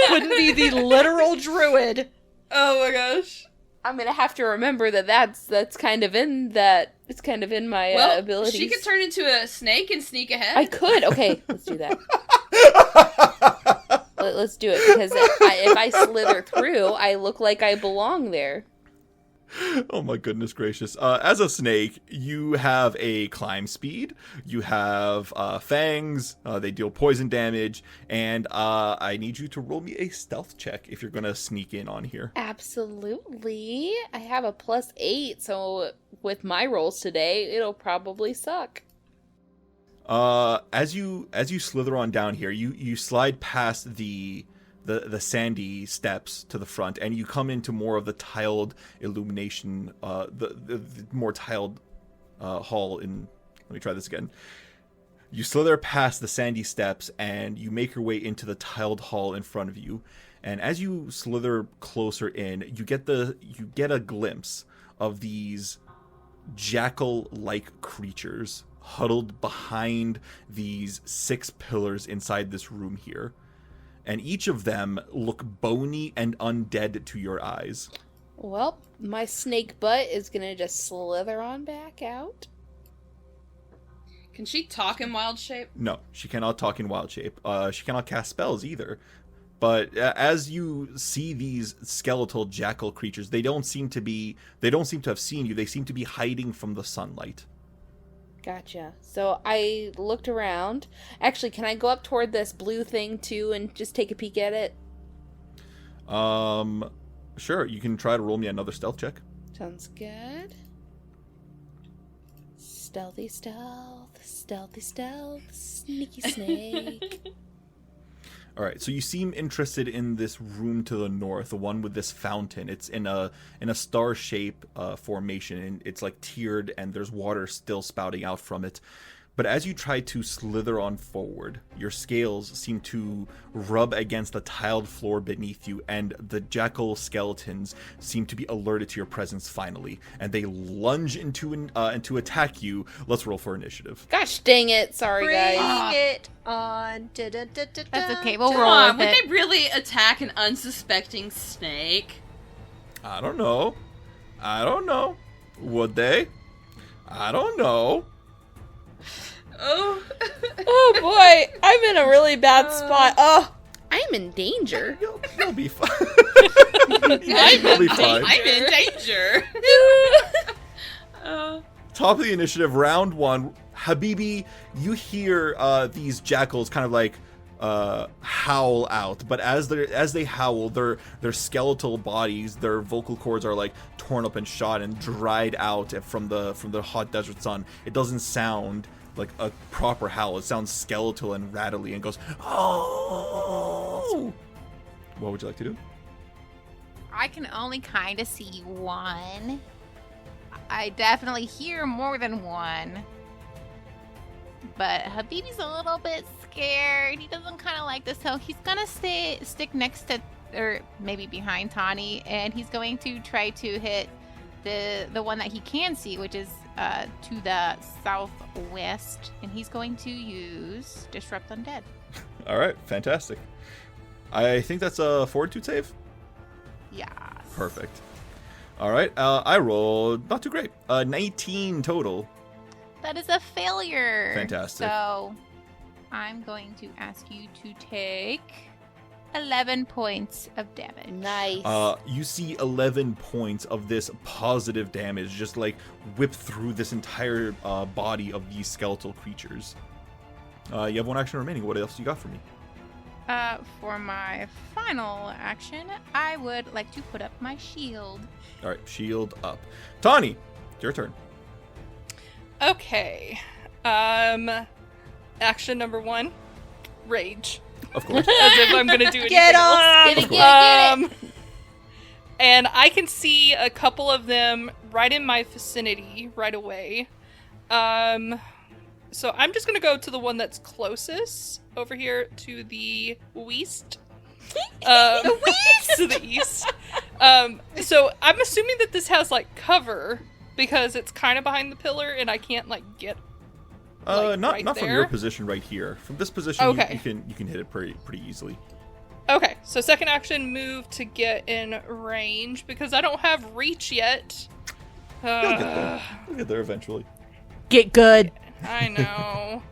Couldn't be the literal druid. Oh my gosh. I'm gonna have to remember that's kind of in that. It's kind of in my abilities. She could turn into a snake and sneak ahead. I could. Okay, let's do that. Let's do it, because if I slither through, I look like I belong there. Oh my goodness gracious. As a snake, you have a climb speed, you have fangs, they deal poison damage, and I need you to roll me a stealth check if you're going to sneak in on here. Absolutely. I have a +8, so with my rolls today, it'll probably suck. As you slither on down here, you slide past the sandy steps to the front, and you come into more of the tiled illumination, the more tiled hall in... Let me try this again. You slither past the sandy steps, and you make your way into the tiled hall in front of you. And as you slither closer in, you get a glimpse of these jackal-like creatures huddled behind these 6 pillars inside this room here. And each of them look bony and undead to your eyes. Well, my snake butt is gonna just slither on back out. Can she talk in wild shape? No, she cannot talk in wild shape. She cannot cast spells either. But as you see these skeletal jackal creatures, they don't seem to have seen you. They seem to be hiding from the sunlight. Gotcha. So I looked around. Actually, can I go up toward this blue thing too and just take a peek at it? Sure. You can try to roll me another stealth check. Sounds good. Stealthy stealth, stealthy stealth, sneaky snake. All right, so you seem interested in this room to the north, the one with this fountain. It's in a star shape formation, and it's like tiered, and there's water still spouting out from it. But as you try to slither on forward, your scales seem to rub against the tiled floor beneath you, and the jackal skeletons seem to be alerted to your presence finally, and they lunge into attack you. Let's roll for initiative. Gosh dang it! Sorry, guys. Bring it on. That's okay. We'll Come roll on, with would it. they really attack an unsuspecting snake? I don't know. Would they? I don't know. Oh. Oh boy, I'm in a really bad spot. Oh, I'm in danger. You'll be fine. I'm be fine. in danger. Top of the initiative, round 1. Habibi, you hear these jackals kind of like howl out, but as they howl, their skeletal bodies, their vocal cords are like torn up and shot and dried out from the hot desert sun. It doesn't sound like a proper howl. It sounds skeletal and rattly and goes, oh. What would you like to do? I can only kind of see one. I definitely hear more than one. But Habibi's a little bit scared. He doesn't kind of like this, so he's gonna stick next to, or maybe behind Tanhi, and he's going to try to hit the one that he can see, which is to the southwest, and he's going to use Disrupt Undead. All right, fantastic. I think that's a fortitude save. Yes. Perfect. All right, I rolled not too great. 19 total. That is a failure. Fantastic. So I'm going to ask you to take 11 points of damage. Nice. You see 11 points of this positive damage just like whip through this entire body of these skeletal creatures. You have 1 action remaining. What else you got for me? For my final action, I would like to put up my shield. All right, shield up. Tanhi, your turn. Okay. Action number 1, rage. Of course. As if I'm gonna do anything Get else. off! Get it. And I can see a couple of them right in my vicinity right away. So I'm just gonna go to the one that's closest over here to the west. To the east. So I'm assuming that this has like cover because it's kind of behind the pillar and I can't like get. Like, not from there? your position right here. From this position, Okay. you can hit it pretty easily. Okay, so second action, move to get in range because I don't have reach yet. You'll get there. You'll get there eventually. Get good. I know.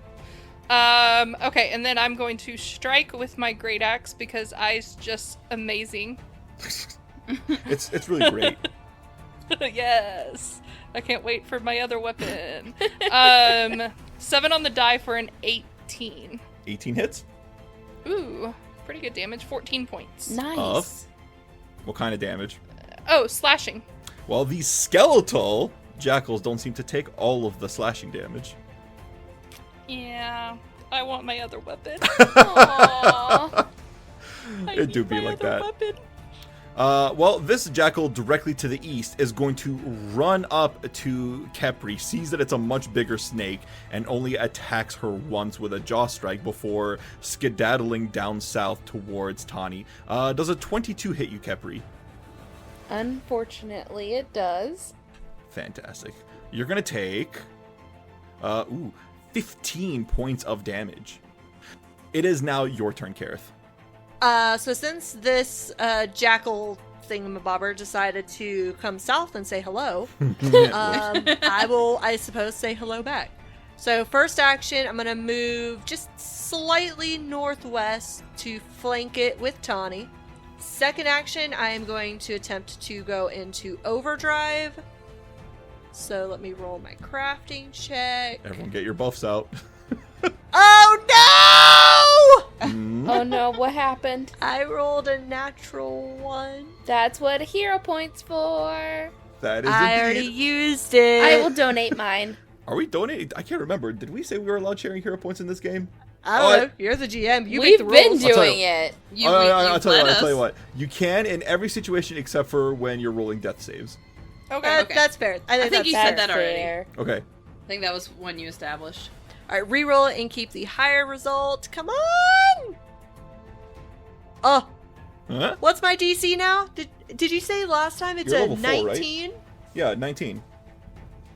Okay, and then I'm going to strike with my great axe because Eye's just amazing. It's really great. Yes. I can't wait for my other weapon. 7 on the die for an 18. 18 hits? Ooh, pretty good damage. 14 points. Nice. Of? What kind of damage? Oh, slashing. Well, these skeletal jackals don't seem to take all of the slashing damage. Yeah, I want my other weapon. Aww. It do be my like other that. weapon. Well, this jackal directly to the east is going to run up to Khepri, sees that it's a much bigger snake, and only attacks her once with a jaw strike before skedaddling down south towards Tanhi. Does a 22 hit you, Khepri? Unfortunately, it does. Fantastic. You're going to take 15 points of damage. It is now your turn, Keryth. So since this jackal thingamabobber decided to come south and say hello, I will, I suppose, say hello back. So first action, I'm going to move just slightly northwest to flank it with Tanhi. Second action, I am going to attempt to go into overdrive. So let me roll my crafting check. Everyone get your buffs out. Oh no! Oh no, what happened? I rolled a natural 1. That's what hero point's for. That is I indeed. already used it. I will donate mine. Are we donating? I can't remember. Did we say we were allowed sharing hero points in this game? I don't know. You're the GM. You make We've the been rules. I'll tell doing you. it. I'll tell you let what. us. I'll tell you what. You can in every situation except for when you're rolling death saves. Okay. Okay. That's fair. I think, think you that's said fair. that already. Fair. Okay. I think that was one you established. All right, reroll it and keep the higher result. Come on! Oh, Huh? what's my DC now? Did you say last time it's You're a level 4, right? 19? Yeah, 19.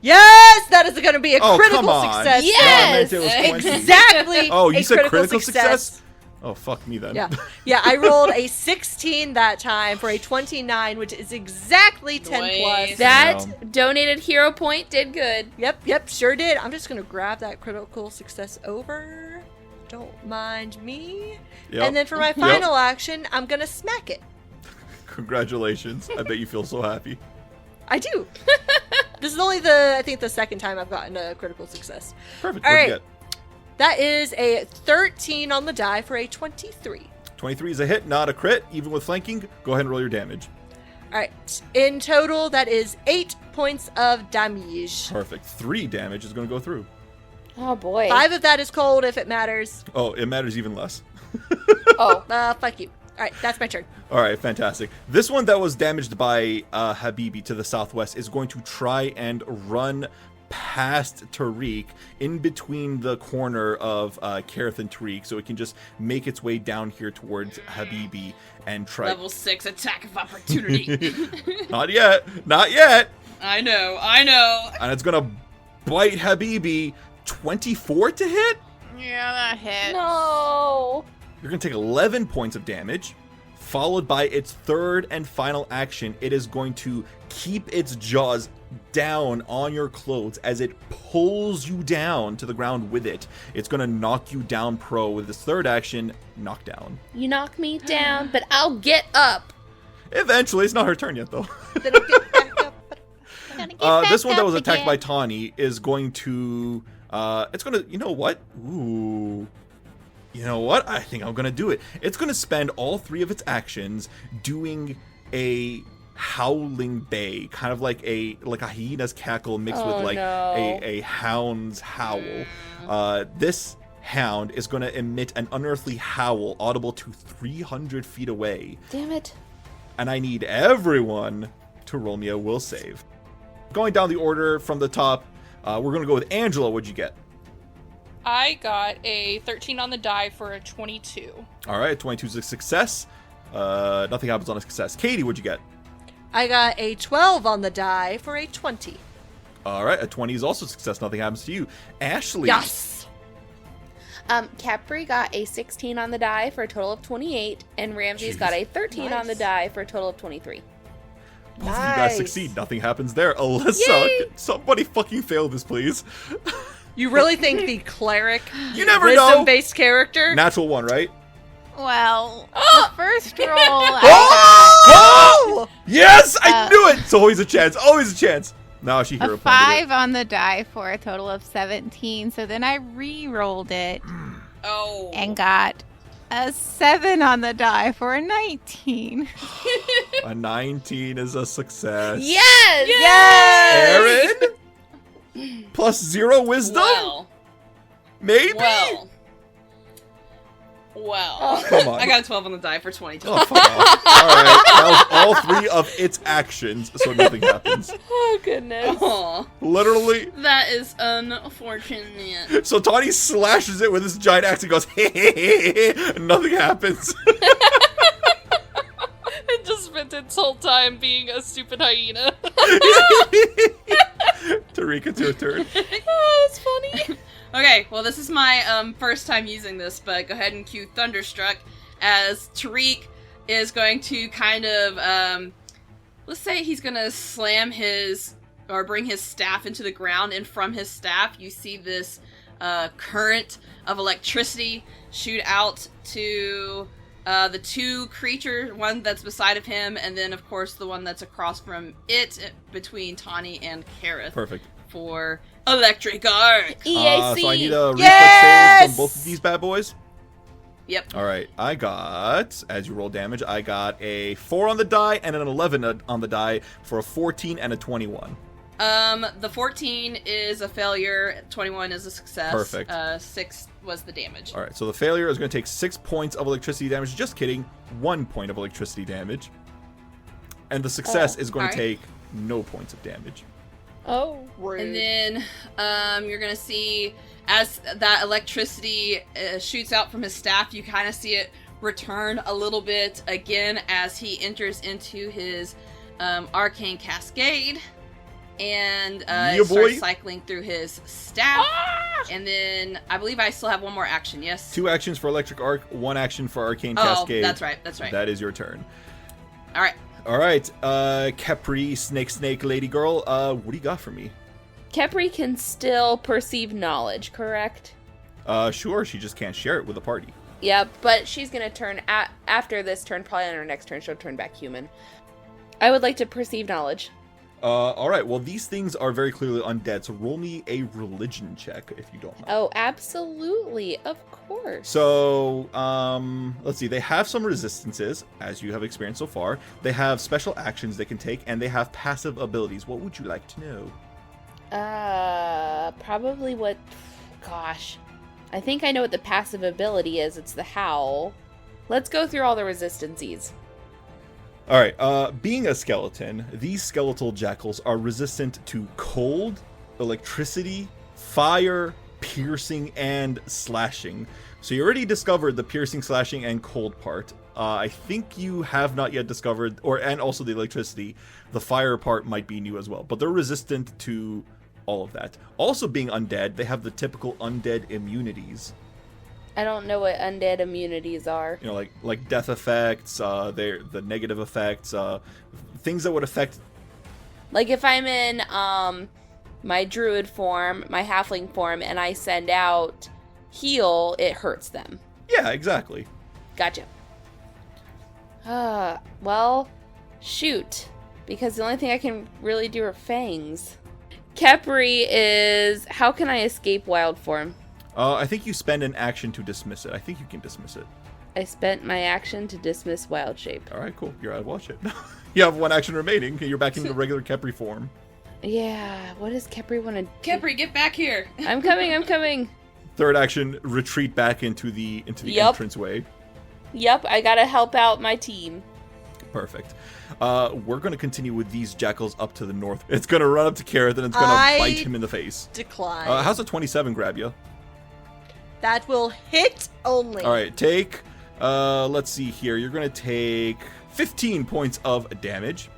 Yes, that is going to be a Oh, critical come on. success. No, I meant Yes! it was 20. Exactly. Oh, you a said critical success? Oh, fuck me then. Yeah, yeah. I rolled a 16 that time for a 29, which is exactly 10 Nice. plus. That donated hero point did good. Yep, sure did. I'm just gonna grab that critical success over. Don't mind me. Yep. And then for my final action, I'm gonna smack it. Congratulations. I bet you feel so happy. I do. This is only the second time I've gotten a critical success. Perfect. All What'd you right. get? That is a 13 on the die for a 23. 23 is a hit, not a crit. Even with flanking, go ahead and roll your damage. All right. In total, that is 8 points of damage. Perfect. 3 damage is going to go through. Oh boy. 5 of that is cold if it matters. Oh, it matters even less. Oh, fuck you. All right, that's my turn. All right, fantastic. This one that was damaged by Habibi to the southwest is going to try and run past Tariq in between the corner of Keryth and Tariq, so it can just make its way down here towards Habibi and try. Level 6 attack of opportunity. Not yet. Not yet. I know. And it's gonna bite Habibi. 24 to hit. Yeah, that hits. No. You're going to take 11 points of damage, followed by its third and final action. It is going to keep its jaws down on your clothes as it pulls you down to the ground with it. It's going to knock you down pro with its third action, knockdown. You knock me down, but I'll get up. Eventually, it's not her turn yet, though. Then I'll get back up. Gonna get back This one that up was attacked again. by Tanhi is going to... it's going to... You know what? Ooh... You know what? I think I'm going to do it. It's going to spend all 3 of its actions doing a howling bay, kind of like a hyena's cackle mixed with like a hound's howl. This hound is going to emit an unearthly howl audible to 300 feet away. Damn it. And I need everyone to roll me a will save. Going down the order from the top, we're going to go with Anjela. What'd you get? I got a 13 on the die for a 22. All right, 22 is a success. Nothing happens on a success. Katie, what'd you get? I got a 12 on the die for a 20. All right, a 20 is also a success. Nothing happens to you. Ashley. Yes! Khepri got a 16 on the die for a total of 28, and Ramses got a 13 on the die for a total of 23. Both of you guys succeed. Nothing happens there. Alyssa, Yay! somebody fucking fail this, please. You really think the cleric, You never know. wisdom-based character? Natural 1, right? Well, the first roll. Oh! Yes, I knew it. So always a chance. Always a chance. Now she hero A pointed 5 on the die for a total of 17. So then I re-rolled it Oh. and got a 7 on the die for a 19. it. A 19 is a success. Yes! Erin? Plus 0 wisdom? Well. Maybe? Well. Come on. I got a 12 on the die for 22. Oh, fuck off. Alright, that was all 3 of its actions, so nothing happens. Oh, goodness. Aw, Literally. that is unfortunate. So Tanhi slashes it with his giant axe and goes, hey, hey, hey, hey, and nothing happens. It just spent its whole time being a stupid hyena. Tariq, it's your turn. Oh, that's funny. Okay, well, this is my first time using this, but go ahead and cue Thunderstruck as Tariq is going to kind of, let's say he's going to slam or bring his staff into the ground, and from his staff, you see this current of electricity shoot out to the 2 creatures, one that's beside of him, and then, of course, the one that's across from it, between Tanhi and Keryth. Perfect. For electric arc. EAC. So I need a reflex Yes! save from both of these bad boys. Yep. Alright, I got, as you roll damage, I got a 4 on the die and an 11 on the die for a 14 and a 21. The 14 is a failure, 21 is a success. Perfect. 6 was the damage. Alright, so the failure is going to take 6 points of electricity damage. Just kidding. 1 point of electricity damage. And the success is going to alright. take no points of damage. Oh, Rude. And then, you're gonna see, as that electricity shoots out from his staff, you kind of see it return a little bit again as he enters into his arcane cascade. And it starts cycling through his staff. And then, I believe I still have one more action, yes? 2 actions for electric arc, 1 action for arcane Oh, cascade. that's right. That is your turn. Alright. Alright, Khepri, snake, lady girl, what do you got for me? Khepri can still perceive knowledge, correct? Sure, she just can't share it with the party. Yeah, but she's gonna turn after this turn, probably on her next turn, she'll turn back human. I would like to perceive knowledge. Alright, well, these things are very clearly undead, so roll me a religion check, if you don't mind. Oh, absolutely, of course. So, let's see, they have some resistances, as you have experienced so far. They have special actions they can take, and they have passive abilities. What would you like to know? Probably what... Gosh. I think I know what the passive ability is. It's the howl. Let's go through all the resistances. Alright, being a skeleton, these skeletal jackals are resistant to cold, electricity, fire, piercing, and slashing. So you already discovered the piercing, slashing, and cold part. I think you have not yet discovered, and also the electricity. The fire part might be new as well, but they're resistant to all of that. Also being undead, they have the typical undead immunities. I don't know what undead immunities are. You know, like death effects, the negative effects, things that would affect. Like if I'm in my druid form, my halfling form, and I send out heal, it hurts them. Yeah, exactly. Gotcha. Well, shoot. Because the only thing I can really do are fangs. Khepri is... How can I escape wild form? I think you spend an action to dismiss it. I think you can dismiss it. I spent my action to dismiss wild shape. Alright, cool. You're out of wild shape. You have 1 action remaining. You're back in the regular Khepri form. Yeah, what does Khepri want to do? Khepri, get back here! I'm coming. 3rd action, retreat back into the Yup. entranceway. Yep, I gotta help out my team. Perfect. We're going to continue with these jackals up to the north. It's going to run up to Keryth and it's going to bite him in the face. Decline. How's a 27 grab you? That will hit only. Alright, take... let's see here. You're going to take 15 points of damage.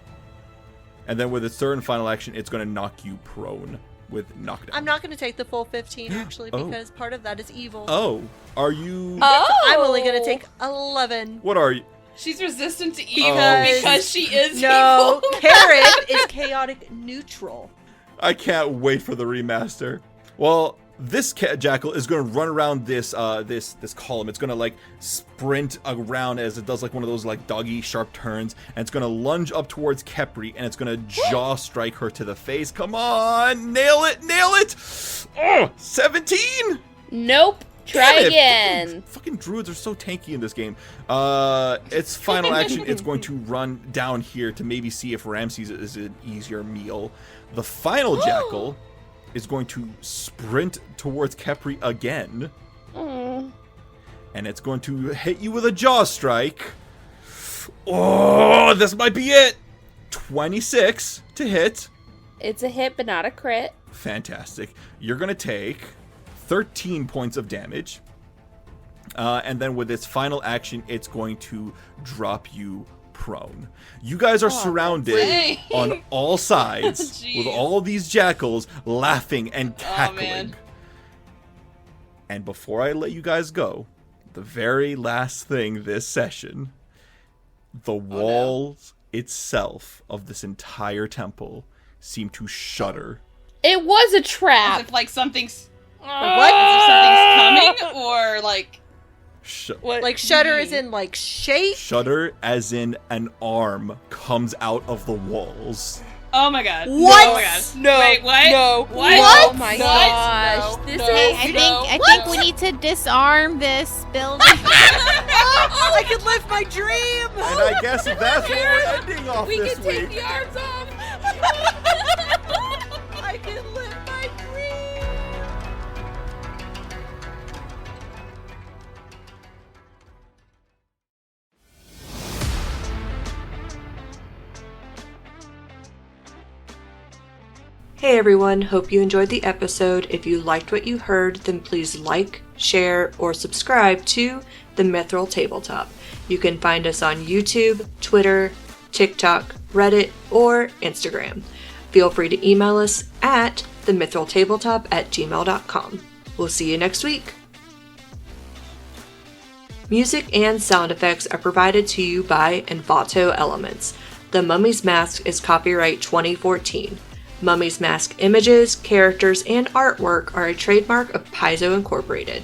And then with its 3rd and final action, it's going to knock you prone with knockdown. I'm not going to take the full 15, actually, Oh. because part of that is evil. Oh, are you... I'm only going to take 11. What are you? She's resistant to evil Because- because she is No, evil. Keryth is chaotic neutral. I can't wait for the remaster. Well, this jackal is going to run around this this column. It's going to like sprint around as it does like one of those like doggy sharp turns, and it's going to lunge up towards Khepri, and it's going to jaw strike her to the face. Come on, nail it, nail it! Oh, 17. Nope. Try Damn it. again. Fucking druids are so tanky in this game. Its final action, it's going to run down here to maybe see if Ramses is an easier meal. The final jackal is going to sprint towards Khepri again. Mm. And it's going to hit you with a jaw strike. Oh, this might be it. 26 to hit. It's a hit, but not a crit. Fantastic. You're going to take 13 points of damage. And then with its final action, it's going to drop you prone. You guys are surrounded Dang. on all sides Jeez. with all these jackals laughing and cackling. man. And before I let you guys go, the very last thing this session, the walls itself of this entire temple seem to shudder. It was a As trap. if like something's What? as if something's coming, or like What Like shudder do you is mean? in like shake? Shudder as in an arm comes out of the walls. oh my god, What? Oh my god, No. wait, what? No. What? Oh my What? gosh. No, This no. Hey, is. I think we need to disarm this building. I could live my dream! And I guess that's where we're ending off We this can take week. the arms off. I can live my dream! Hey everyone, hope you enjoyed the episode. If you liked what you heard, then please like, share, or subscribe to The Mithril Tabletop. You can find us on YouTube, Twitter, TikTok, Reddit, or Instagram. Feel free to email us at themithraltabletop@gmail.com. We'll see you next week. Music and sound effects are provided to you by Envato Elements. The Mummy's Mask is copyright 2014. Mummy's Mask images, characters, and artwork are a trademark of Paizo Incorporated.